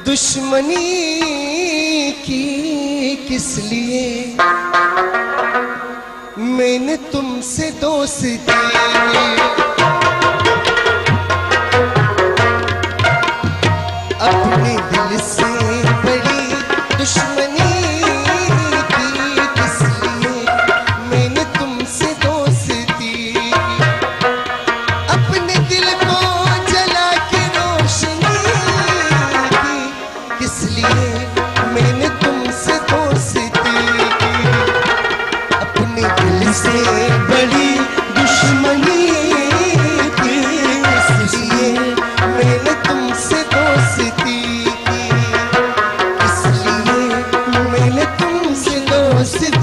दुश्मनी की किस लिए मैंने तुमसे दोस्ती अपने दिल से बड़ी दुश्मनी की किस लिए मैंने तुमसे दोस्ती अपने दिल को जला के रोशनी की किस लिए मैंने तुमसे दोस्ती अपने दिल से बड़ी दुश्मनी की किस लिए मैंने तुमसे दोस्ती किस लिए मैंने तुमसे दोस्ती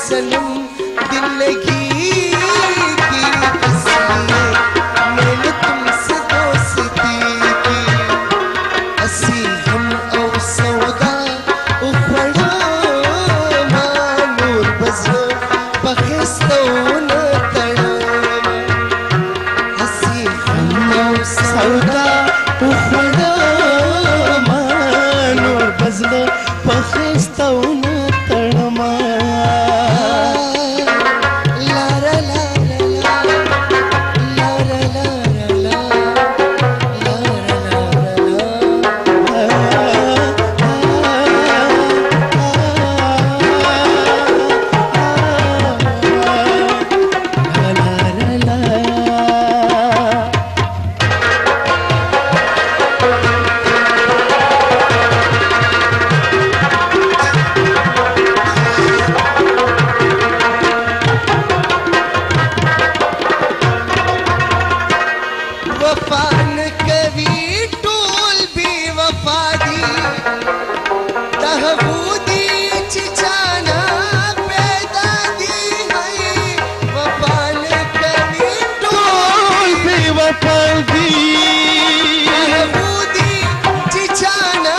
सनम दिल लगी की इसलिए मैंने तुमसे दोस्ती की असी हम और सौदा उखड़ा मानूर बजो बखस्तो न तड़ा असी हम और सौदा उखड़ा मानूर बजो बखस्तो न तड़मा वफान कभी टोल भी वफा दी तहबूदी चिचाना पैदा दी है वफान कभी टोल भी वफा दी तहबूदी चिचाना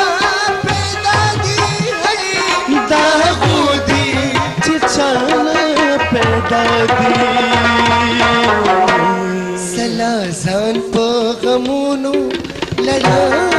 पैदा दी है तहबूदी चिचाना पैदा दी सलाजान पे गमूनो लड़ा